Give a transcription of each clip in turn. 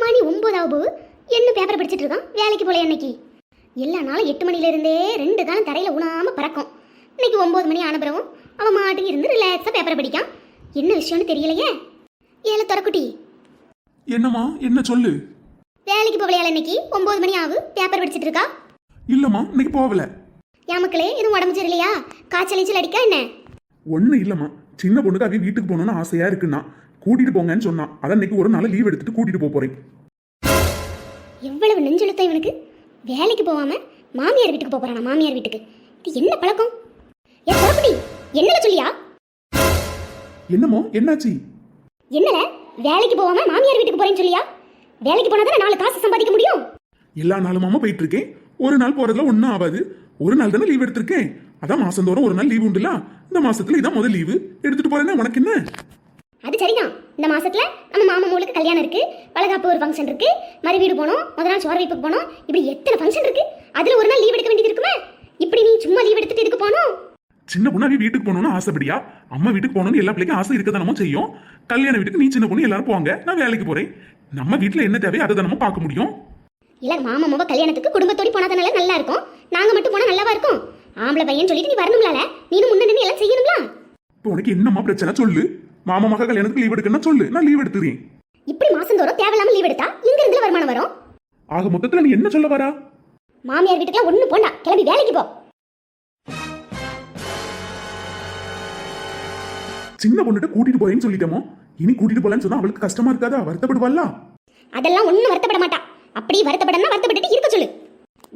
மணி 9 ஆகுது. என்ன பேப்பர் படிச்சிட்டு இருக்கான்? வேலைக்கு போல இன்னைக்கு. எல்லா நாளும் 8 மணில இருந்தே 2 காலம் தரையில உணாம பறக்கும். இன்னைக்கு 9 மணி ஆன பிறகும் அவன் மாட்டுக்கு இருந்து ரிலாக்ஸா பேப்பரை படிக்கான். என்ன விஷயம்னு தெரியலையே. ஏல தொரக்குட்டி, என்னம்மா? என்ன சொல்லு. வேலைக்கு போகலையால இன்னைக்கு? 9 மணி ஆகு, பேப்பர் படிச்சிட்டு இருக்கா? இல்லம்மா, இன்னைக்கு போகல. என் மக்களே, எதுவும் உடம்பு சரியில்லையா? காய்ச்சல் அடிக்கா என்ன? ஒன்னும் இல்லம்மா, சின்ன பொண்ணுக்கு அவ வீட்டுக்கு போகணும்னு ஆசையா இருக்குன்னா கூட்டிட்டு போங்கன்னு சொன்னான். அதான் இன்னைக்கு ஒரு நாள் லீவ் எடுத்துட்டு கூட்டிட்டு போறேன். எவ்வளவு நெஞ்செழுத்தம் இவனுக்கு. வேலைக்கு போகாம மாமியார் வீட்டுக்கு போறானா? மாமியார் வீட்டுக்கு இது என்ன பழக்கம்? ஏ தொரக்குட்டி, என்னல சொல்லியா? என்னமோ என்னாச்சு? என்னல வேலைக்கு போகாம மாமியார் வீட்டுக்கு போறேன்னு சொல்லியா? வேலைக்கு போனா தானே 4 காசு சம்பாதிக்க முடியும். எல்லா நாளுமாமா போயிட்டு இருக்கேன். ஒரு நாள் போறதுல ஒன்னும் ஆகாது. ஒரு நாள் தானே லீவ் எடுத்திருக்கேன். அதான் மாசந்தோறும் ஒரு நாள் லீவ் உண்டுல. இந்த மாசத்துல இதான் முதல் லீவு எடுத்துட்டு போறேன்னா உனக்கு என்ன? அது சரிதான். இந்த மாசத்துல நம்ம மாமா மூளுக்கு கல்யாணம் இருக்கு, வளகாப்பு ஒரு ஃபங்க்ஷன் இருக்கு, மறு வீடு போனோம், முதல் நாள் சோறு வைப்புக்கு போனோம். இப்படி எத்தனை ஃபங்க்ஷன் இருக்கு. அதுல ஒரு நாள் லீவ் எடுக்க வேண்டியது இருக்குமே. இப்படி நீ சும்மா லீவ் எடுத்துட்டு இதுக்கு போனோம்? சின்ன பொண்ணு அவ வீட்டுக்கு போகணும்னு ஆசைப்படியா? அம்மா வீட்டுக்கு போகணும்னு எல்லா பிள்ளைக்கும் ஆசை இருக்கதானமோ செய்யும். கல்யாண வீட்டுக்கு நீ சின்ன பொண்ணு எல்லாரும் போவாங்க, நான் வேலைக்கு போறேன். நம்ம வீட்டுல என்ன தேவையோ அதை தானமோ பார்க்க முடியும். இல்ல மாமா மாமா கல்யாணத்துக்கு குடும்பத்தோடி போனாதானால நல்லா இருக்கும். நாங்க மட்டும் போனா நல்லாவா இருக்கும்? ஆம்பளை பையன் சொல்லிட்டு நீ வரணும்லால. நீனும் முன்ன நின்னு எல்லாம் செய்யணும்ல. இப்போ உனக்கு என்னம்மா பிரச்சனை சொல்லு. மாமா மக கல்யாணத்துக்கு லீவ் எடுக்கணும்னா சொல்லு, நான் லீவ் எடுத்துறேன். இப்படி மாசந்தோறும் தேவையில்லாம லீவ் எடுத்தா எங்க இருந்து வருமானம் வரும்? ஆக மொத்தத்துல நீ என்ன சொல்ல வரா? மாமியார் வீட்டுக்குலாம் ஒண்ணு போண்டா, கிளம்பி வேலைக்கு போ. சின்ன பொண்ணுட்ட கூட்டிட்டு போறேன்னு சொல்லிட்டோமோ, இனி கூட்டிட்டு போலன்னு சொன்னா அவளுக்கு கஷ்டமா இருக்காதா? வருத்தப்படுவாள்ல? அதெல்லாம் ஒண்ணும் வருத்தப்பட மாட்டா. அப்படி வருத்தப்படனா வருத்தப்பட்டுட்டு இருக்க சொல்லு.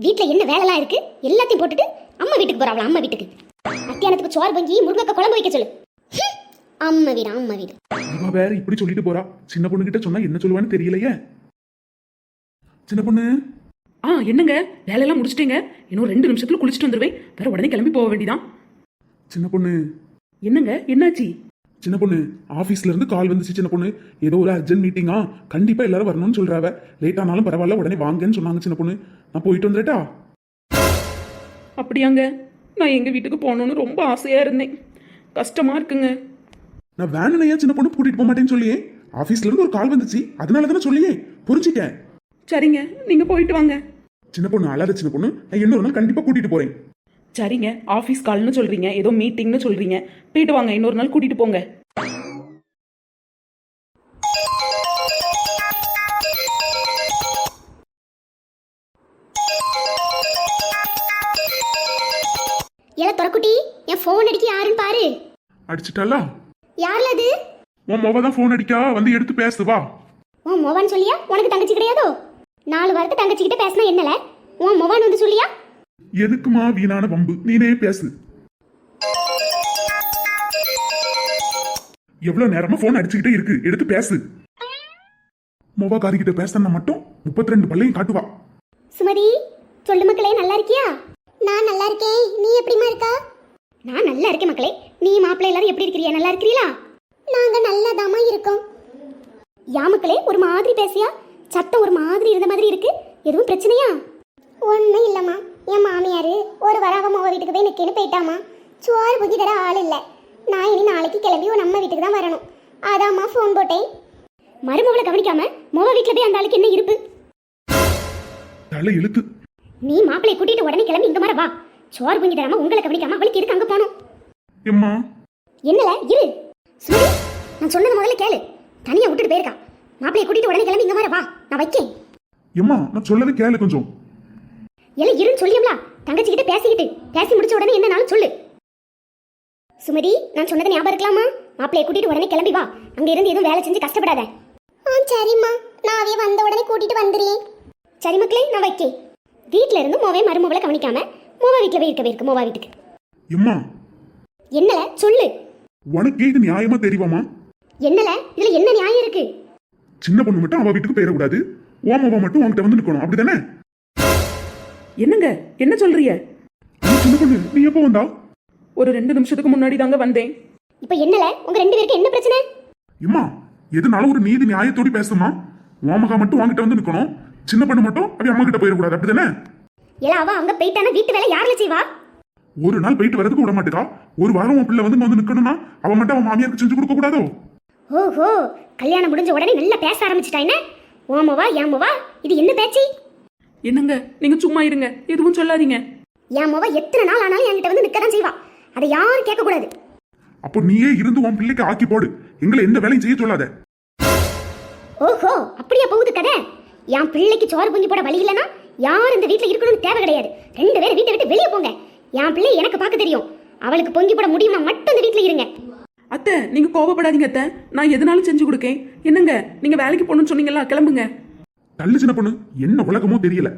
வீட்டுல என்ன வேலைலாம் இருக்கு எல்லாத்தையும் போட்டுட்டு அம்மா வீட்டுக்கு போறாவளா? அம்மா வீட்டுக்கு மத்தியானத்துக்கு சோறு பொங்கி முருங்கக்காய் குழம்பு வைக்க சொல்லு. அம்மா வீடு அம்மா வீடு. இவ வேற இப்படி சொல்லிட்டு போறா. சின்ன பொண்ணு கிட்ட சொன்னா என்ன சொல்லுவான்னு தெரியலையே. சின்ன பொண்ணு. என்னங்க வேலையெல்லாம் முடிச்சிட்டீங்க? இன்னும் 2 நிமிஷத்துல குளிச்சுட்டு வந்துருவேன். வேற உடனே கிளம்பி போக வேண்டியதான். சின்ன பொண்ணு. என்னங்க என்னாச்சு? சின்ன பொண்ணு, ஆபீஸ்ல இருந்து கால் வந்துச்சு. சின்ன பொண்ணு, ஏதோ ஒரு அர்ஜென்ட் மீட்டிங்கா, கண்டிப்பா எல்லாரும் வரணும்னு சொல்றாவ. லேட் ஆனாலும் பரவாயில்ல, உடனே வாங்கன்னு சொன்னாங்க. சின்ன பொண்ணு, நான் போயிட்டு வந்துட்டா. அப்படியாங்க? நான் எங்க வீட்டுக்கு போகணும்னு ரொம்ப ஆசையா இருந்தேன். கஷ்டமா இருக்குங்க. நான் வேணுனையா சின்ன பொண்ணு கூட்டிட்டு போக மாட்டேன்னு சொல்லியே. ஆபீஸ்ல இருந்து ஒரு கால் வந்துச்சு, அதனால தானே சொல்லியே. புரிஞ்சுக்க. சரிங்க, நீங்க போயிட்டு வாங்க. சின்ன பொண்ணு அழாத சின்ன பொண்ணு, நான் இன்னொரு நாள் கண்டிப்பா கூட்டிட்டு போறேன். சரிங்க, ஆபீஸ் கால்னு சொல்றீங்க, ஏதோ மீட்டிங்னு சொல்றீங்க. போயிட்டு வாங்க, இன்னொரு நாள் கூட்டிட்டு போங்க. ஏல தொரக்குட்டி, என் போன் அடிக்க யாருன்னு பாரு. அடிச்சிட்டாளா? யார்ல அது? உன் மொவ தான் போன் அடிக்கா, வந்து எடுத்து பேசு வா. உன் மொவான்னு சொல்லியா? உனக்கு தங்கச்சி கிடையாதோ? 4 வாரத்து தங்கச்சி கிட்ட பேசினா என்னல? உன் மொவான்னு வந்து சொல்லியா? எதுக்குமா வீணான வம்பு? நீனே பேசு. எவ்வளவு நேரமா போன் அடிச்சுக்கிட்டே இருக்கு, எடுத்து பேசு. மொவக்காரி கிட்ட பேசனா மட்டும் 32 பல்லையும் காட்டுவா. சுமதி, சொல்லு மக்களே, நல்லா இருக்கியா? நான் நல்லா இருக்கேன். நீ எப்படிமா இருக்கா? நான் நல்லா இருக்கேன் மக்களே. நீ மாப்பிள்ளை எல்லாரும் எப்படி இருக்கிறீயா? நல்லா இருக்கிறீங்களா? நாங்க நல்லாதாமா இருக்கோம். யா மக்களே, ஒரு மாதிரி பேசியா? சத்தம் ஒரு மாதிரி இருந்த மாதிரி இருக்கு. எதுவும் பிரச்சனையா? ஒன்றும் இல்லைம்மா. என் மாமியார் ஒரு வாரம் அவன் வீட்டுக்கு போய் நிற்கன்னு போயிட்டாமா. சோறு புகி தர ஆள் இல்லை. நான் இனி நாளைக்கு கிளம்பி உன் அம்மா வீட்டுக்கு தான் வரணும். அதாம்மா ஃபோன் போட்டேன். மருமகளை கவனிக்காம மோவ வீட்டில் போய் அந்த ஆளுக்கு என்ன இருப்பு? தலை இழுத்து. நீ மாப்பிள்ளை கூட்டிட்டு உடனே கிளம்பி இங்க வா. சோறு புங்கி தராம உங்களை கவனிக்காம அவளுக்கு எதுக்கு அங்க போகணும்? எம்மா. என்னல இரு. சுமதி, நான் சொன்னது முதல்ல கேளு. தனியா விட்டுட்டு போயிருக்கா. மாப்பிள்ளையை கூட்டிட்டு உடனே கிளம்பி இங்க வா. நான் வைக்கேன். எம்மா, நான் சொல்லவே கேளு கொஞ்சம். எல்லாம் இருன்னு சொல்லியம்ல. தங்கச்சி கிட்ட பேசி முடிச்ச உடனே என்னனாலும் சொல்லு. சுமதி, நான் சொன்னதை ஞாபகம் இருக்கலாமா? மாப்பிள்ளையை கூட்டிட்டு உடனே கிளம்பி வா. அங்க இருந்து எதுவும் வேலை செஞ்சு கஷ்டப்படாத. சரிம்மா, நான் அவைய வந்த உடனே கூட்டிட்டு வந்துடுறேன். சரி மக்களே, நான் வைக்கேன். வீட்டுல இருந்து மோவே மருமகளை கவனிக்காம மோவா வீட்டுல போய் இருக்கவே இருக்கு. மோவா வீட்டுக்கு. எம்மா. என்னல சொல்லு. உனக்கு இது நியாயமா தெரியுமா? என்னல இதுல என்ன நியாயம் இருக்கு? சின்ன பொண்ணு மட்டும் அவ வீட்டுக்கு போயிடக்கூடாது, ஓமாவா மட்டும் உன்கிட்ட வந்து நிக்கணும், அப்படிதானே? என்னங்க என்ன சொல்றீங்க? சின்ன பொண்ணு, நீ எப்போ வந்தா? ஒரு 2 நிமிஷத்துக்கு முன்னாடி தாங்க வந்தேன். இப்ப என்னல உங்க 2 பேருக்கு என்ன பிரச்சனை? எம்மா, எதுனாலும் ஒரு நீதி நியாயத்தோடு பேசுமா. ஓமகா மட்டும் உன்கிட்ட வந்து நிக்கணும், சின்ன பொண்ணு மட்டும் அவ அம்மா கிட்ட போயிடக்கூடாது, அப்படிதானே? ஏல அவ அங்க போயிட்டான வீட்டு வேலை யாருல செய்வா? ஒரு நாள் போயிட்டு வரதுக்கு விட மாட்டேக்கா. ஒரு வாரம் உன் பிள்ளை வந்து நிக்கணும்னா அவ மட்டும் அவன் மாமியாருக்கு செஞ்சு கொடுக்க கூடாதோ? ஓஹோ, கல்யாணம் முடிஞ்ச உடனே நல்லா பேச ஆரம்பிச்சிட்டா. என்ன ஓமவா ஏமவா இது என்ன பேச்சு? என்னங்க நீங்க சும்மா இருங்க, எதுவும் சொல்லாதீங்க. ஏமவா எத்தனை நாள் ஆனாலும் என்கிட்ட வந்து நிக்க தான் செய்வா. அதை யாரும் கேட்க கூடாது. அப்போ நீயே இருந்து உன் பிள்ளைக்கு ஆக்கி போடு, எங்களை எந்த வேலையும் செய்ய சொல்லாத. ஓஹோ, அப்படியே போகுது கதை. என் பிள்ளைக்கு சோறு பொங்கி போட வழி இல்லைன்னா யாரும் இந்த வீட்டுல இருக்கணும்னு தேவை கிடையாது. 2 பேரும் வீட்டை விட்டு வெளியே போங்க. என் பிள்ளை எனக்கு பார்க்க தெரியும். அவளுக்கு பொங்கி போட முடியுமா மட்டும் இந்த வீட்டுல இருங்க. அத்தை நீங்க கோபப்படாதீங்க அத்தை, நான் எதுனாலும் செஞ்சு கொடுக்கேன். என்னங்க நீங்க வேலைக்கு போகணும்னு சொன்னீங்களா, கிளம்புங்க. தள்ளு சின்ன பொண்ணு, என்ன உலகமோ தெரியல.